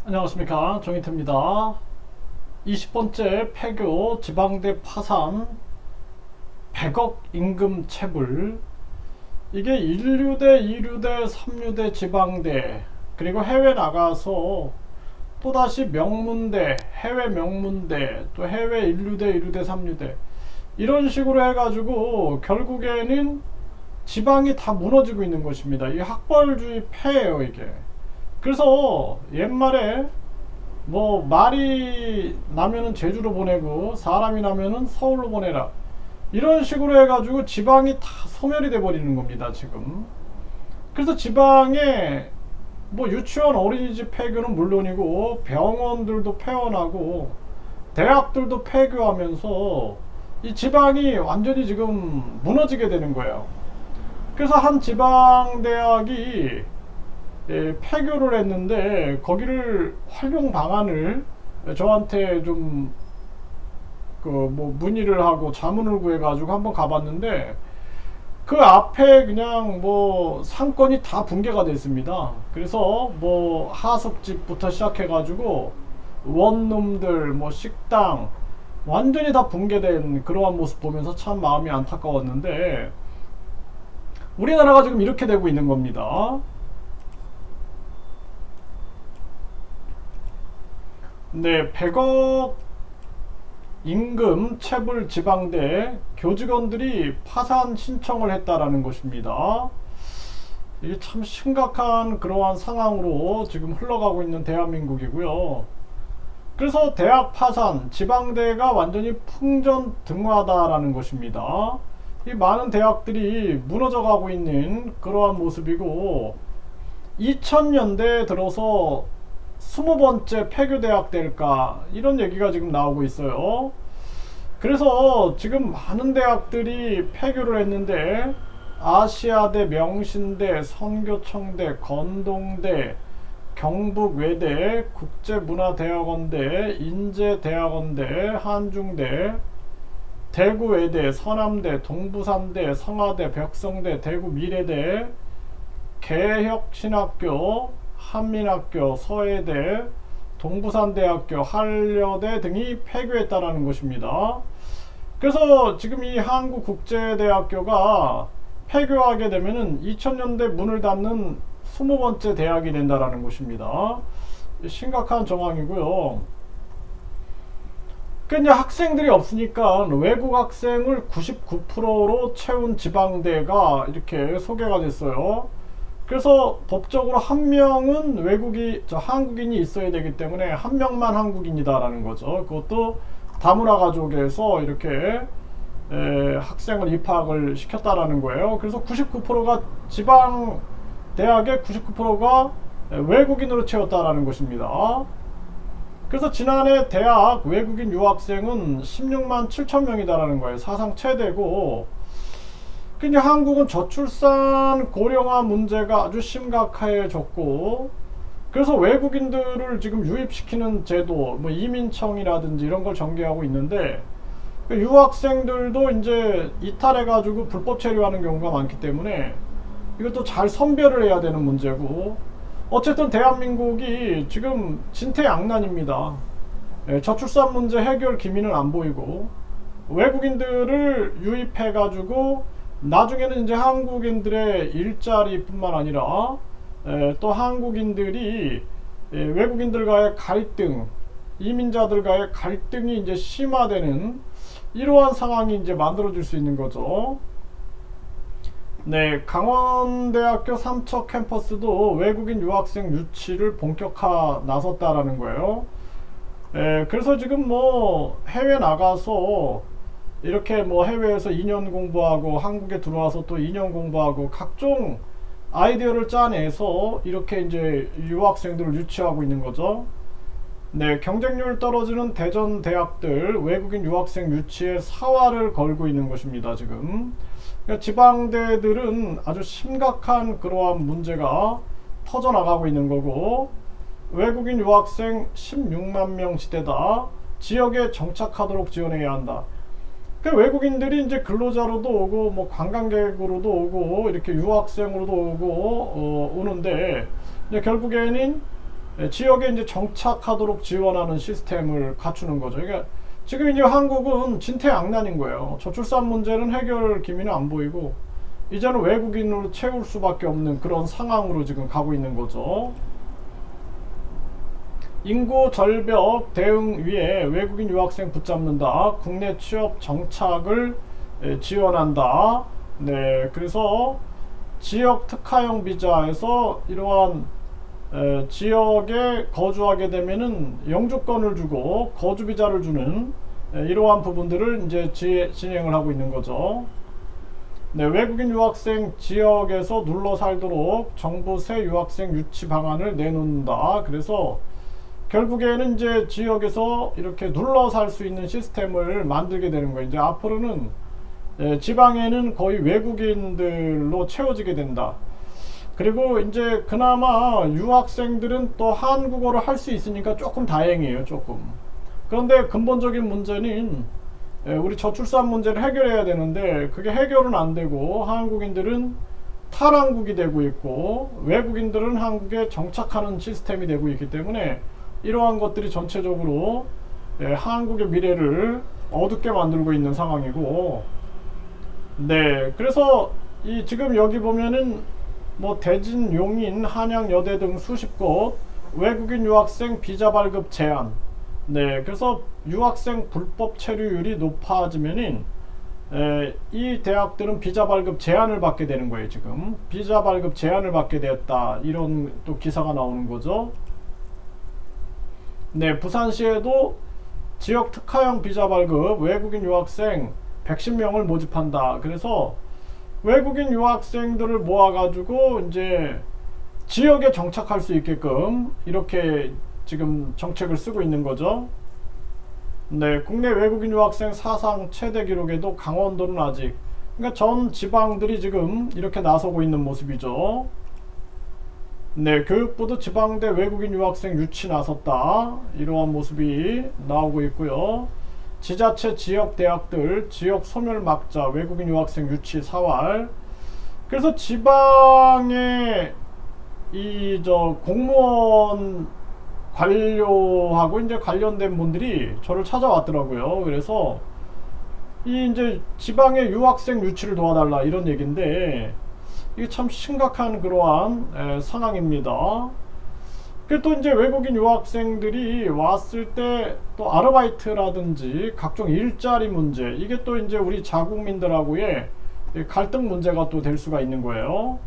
안녕하십니까, 정희태입니다. 20번째 폐교 지방대 파산 100억 임금 체불. 이게 1류대, 2류대, 3류대 지방대, 그리고 해외 나가서 또다시 명문대, 해외 명문대, 또 해외 1류대, 2류대, 3류대, 이런 식으로 해가지고 결국에는 지방이 다 무너지고 있는 것입니다. 이 학벌주의 폐예요, 이게. 그래서 옛말에 뭐 말이 나면은 제주로 보내고 사람이 나면은 서울로 보내라, 이런 식으로 해가지고 지방이 다 소멸이 돼 버리는 겁니다, 지금. 그래서 지방에 뭐 유치원 어린이집 폐교는 물론이고 병원들도 폐원하고 대학들도 폐교하면서 이 지방이 완전히 지금 무너지게 되는 거예요. 그래서 한 지방대학이 폐교를 했는데 거기를 활용 방안을 저한테 좀 그 뭐 문의를 하고 자문을 구해 가지고 한번 가봤는데 그 앞에 그냥 뭐 상권이 다 붕괴가 됐습니다. 그래서 뭐 하숙집부터 시작해 가지고 원룸들, 뭐 식당, 완전히 다 붕괴된 그러한 모습 보면서 참 마음이 안타까웠는데 우리나라가 지금 이렇게 되고 있는 겁니다. 네, 100억 임금 체불 지방대 교직원들이 파산 신청을 했다라는 것입니다. 이게 참 심각한 그러한 상황으로 지금 흘러가고 있는 대한민국이고요. 그래서 대학 파산, 지방대가 완전히 풍전등화다라는 것입니다. 이 많은 대학들이 무너져 가고 있는 그러한 모습이고, 2000년대에 들어서 20번째 폐교대학 될까, 이런 얘기가 지금 나오고 있어요. 그래서 지금 많은 대학들이 폐교를 했는데 아시아대, 명신대, 선교청대, 건동대, 경북외대, 국제문화대학원대, 인제대학원대, 한중대, 대구외대, 서남대, 동부산대, 성화대, 벽성대, 대구미래대, 개혁신학교, 한민학교, 서해대, 동부산대학교, 한려대 등이 폐교했다라는 것입니다. 그래서 지금 이 한국국제대학교가 폐교하게 되면은 2000년대 문을 닫는 20번째 대학이 된다라는 것입니다. 심각한 정황이고요. 그 이제 학생들이 없으니까 외국 학생을 99%로 채운 지방대가 이렇게 소개가 됐어요. 그래서 법적으로 한 명은 한국인이 있어야 되기 때문에 한 명만 한국인이다라는 거죠. 그것도 다문화 가족에서 이렇게 학생을 입학을 시켰다라는 거예요. 그래서 99%가 지방 대학의 99%가 외국인으로 채웠다라는 것입니다. 그래서 지난해 대학 외국인 유학생은 16만 7천 명이다라는 거예요. 사상 최대고, 근데 한국은 저출산 고령화 문제가 아주 심각해졌고, 그래서 외국인들을 지금 유입시키는 제도, 뭐 이민청이라든지 이런 걸 전개하고 있는데, 유학생들도 이제 이탈해가지고 불법 체류하는 경우가 많기 때문에 이것도 잘 선별을 해야 되는 문제고, 어쨌든 대한민국이 지금 진퇴양난입니다. 저출산 문제 해결 기미는 안 보이고, 외국인들을 유입해가지고 나중에는 이제 한국인들의 일자리뿐만 아니라 또 한국인들이 외국인들과의 갈등, 이민자들과의 갈등이 이제 심화되는 이러한 상황이 이제 만들어질 수 있는 거죠. 네, 강원대학교 삼척 캠퍼스도 외국인 유학생 유치를 본격화 나섰다라는 거예요. 그래서 지금 뭐 해외 나가서 이렇게 뭐 해외에서 2년 공부하고 한국에 들어와서 또 2년 공부하고 각종 아이디어를 짜내서 이렇게 이제 유학생들을 유치하고 있는 거죠. 네, 경쟁률 떨어지는 대전 대학들 외국인 유학생 유치에 사활을 걸고 있는 것입니다, 지금. 그러니까 지방대들은 아주 심각한 그러한 문제가 터져나가고 있는 거고, 외국인 유학생 16만 명 시대다. 지역에 정착하도록 지원해야 한다. 그 외국인들이 이제 근로자로도 오고 뭐 관광객으로도 오고 이렇게 유학생으로도 오고 오는데 이제 결국에는 지역에 이제 정착하도록 지원하는 시스템을 갖추는 거죠. 그러니까 지금 이제 한국은 진퇴양난인 거예요. 저출산 문제는 해결 기미는 안 보이고 이제는 외국인으로 채울 수밖에 없는 그런 상황으로 지금 가고 있는 거죠. 인구 절벽 대응 위해 외국인 유학생 붙잡는다. 국내 취업 정착을 지원한다. 네, 그래서 지역 특화형 비자에서 이러한 지역에 거주하게 되면은 영주권을 주고 거주 비자를 주는 이러한 부분들을 이제 진행을 하고 있는 거죠. 네, 외국인 유학생 지역에서 눌러 살도록 정부 새 유학생 유치 방안을 내놓는다. 그래서 결국에는 이제 지역에서 이렇게 눌러 살 수 있는 시스템을 만들게 되는 거예요. 이제 앞으로는 지방에는 거의 외국인들로 채워지게 된다. 그리고 이제 그나마 유학생들은 또 한국어를 할 수 있으니까 조금 다행이에요. 조금. 그런데 근본적인 문제는 우리 저출산 문제를 해결해야 되는데 그게 해결은 안 되고 한국인들은 탈한국이 되고 있고 외국인들은 한국에 정착하는 시스템이 되고 있기 때문에 이러한 것들이 전체적으로 한국의 미래를 어둡게 만들고 있는 상황이고, 네, 그래서 이 지금 여기 보면은 뭐 대진, 용인, 한양, 여대 등 수십 곳 외국인 유학생 비자 발급 제한. 네, 그래서 유학생 불법 체류율이 높아지면은 이 대학들은 비자 발급 제한을 받게 되는 거예요. 지금 비자 발급 제한을 받게 되었다. 이런 또 기사가 나오는 거죠. 네, 부산시에도 지역 특화형 비자 발급 외국인 유학생 110명을 모집한다. 그래서 외국인 유학생들을 모아가지고 이제 지역에 정착할 수 있게끔 이렇게 지금 정책을 쓰고 있는 거죠. 네, 국내 외국인 유학생 사상 최대 기록에도 강원도는 아직, 그러니까 전 지방들이 지금 이렇게 나서고 있는 모습이죠. 네, 교육부도 지방대 외국인 유학생 유치 나섰다. 이러한 모습이 나오고 있고요. 지자체 지역 대학들 지역 소멸 막자 외국인 유학생 유치 사활. 그래서 지방에 이 공무원 관료하고 이제 관련된 분들이 저를 찾아왔더라고요. 그래서 이 이제 지방의 유학생 유치를 도와달라 이런 얘기인데 이게 참 심각한 그러한 상황입니다. 그리고 또 이제 외국인 유학생들이 왔을 때 또 아르바이트라든지 각종 일자리 문제, 이게 또 이제 우리 자국민들하고의 갈등 문제가 또 될 수가 있는 거예요.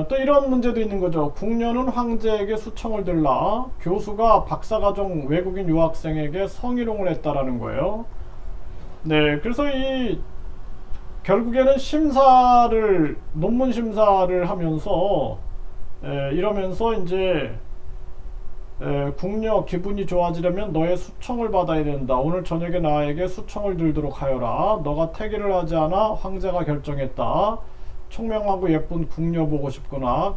또 이런 문제도 있는 거죠. 국녀는 황제에게 수청을 들라 교수가 박사과정 외국인 유학생에게 성희롱을 했다라는 거예요. 네, 그래서 이 결국에는 심사를, 논문 심사를 하면서 이러면서 이제 국녀 기분이 좋아지려면 너의 수청을 받아야 된다. 오늘 저녁에 나에게 수청을 들도록 하여라. 너가 태기를 하지 않아 황제가 결정했다. 총명하고 예쁜 국녀 보고 싶구나.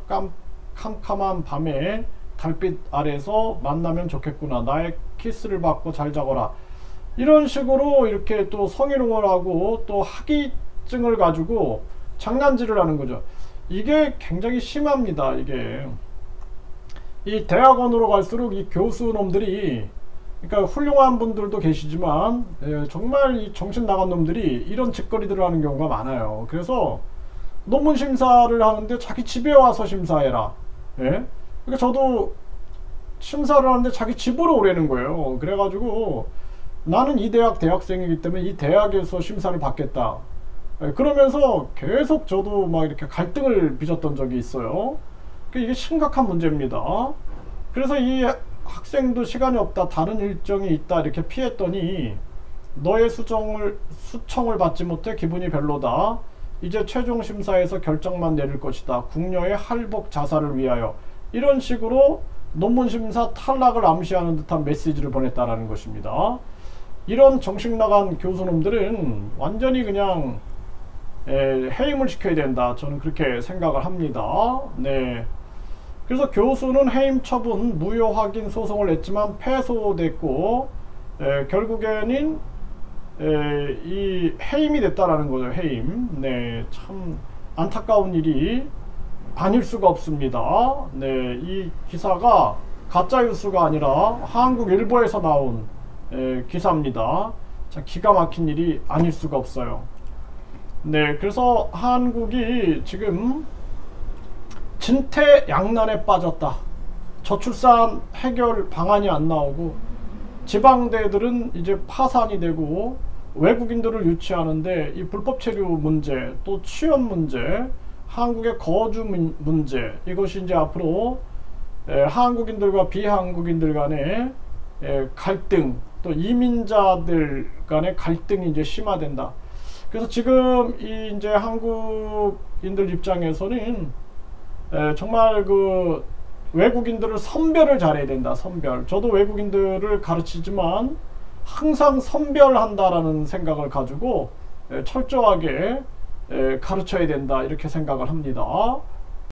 캄캄한 밤에 달빛 아래서 만나면 좋겠구나. 나의 키스를 받고 잘 자거라. 이런 식으로 이렇게 또 성희롱을 하고 또 학위증을 가지고 장난질을 하는 거죠. 이게 굉장히 심합니다. 이게 이 대학원으로 갈수록 이 교수놈들이, 그러니까 훌륭한 분들도 계시지만 정말 이 정신 나간 놈들이 이런 짓거리들을 하는 경우가 많아요. 그래서 논문 심사를 하는데 자기 집에 와서 심사해라. 예? 그러니까 저도 심사를 하는데 자기 집으로 오라는 거예요. 그래가지고 나는 이 대학 대학생이기 때문에 이 대학에서 심사를 받겠다. 그러면서 계속 저도 막 이렇게 갈등을 빚었던 적이 있어요. 이게 심각한 문제입니다. 그래서 이 학생도 시간이 없다, 다른 일정이 있다 이렇게 피했더니 너의 수청을 받지 못해 기분이 별로다. 이제 최종 심사에서 결정만 내릴 것이다. 국녀의 할복 자살을 위하여. 이런 식으로 논문 심사 탈락을 암시하는 듯한 메시지를 보냈다라는 것입니다. 이런 정신나간 교수놈들은 완전히 그냥 해임을 시켜야 된다. 저는 그렇게 생각을 합니다. 네. 그래서 교수는 해임 처분 무효 확인 소송을 냈지만 패소됐고 결국에는 이 해임이 됐다라는 거죠. 해임. 네, 참 안타까운 일이 아닐 수가 없습니다. 네, 이 기사가 가짜 뉴스가 아니라 한국일보에서 나온 기사입니다. 자, 기가 막힌 일이 아닐 수가 없어요. 네, 그래서 한국이 지금 진퇴양난에 빠졌다. 저출산 해결 방안이 안 나오고 지방대들은 이제 파산이 되고 외국인들을 유치하는데 이 불법 체류 문제, 또 취업 문제, 한국의 거주 문제, 이것이 이제 앞으로 한국인들과 비한국인들 간의 갈등, 또 이민자들 간의 갈등이 이제 심화된다. 그래서 지금 이 이제 한국인들 입장에서는 정말 그 외국인들을 선별을 잘해야 된다. 선별. 저도 외국인들을 가르치지만 항상 선별한다라는 생각을 가지고 철저하게 가르쳐야 된다, 이렇게 생각을 합니다.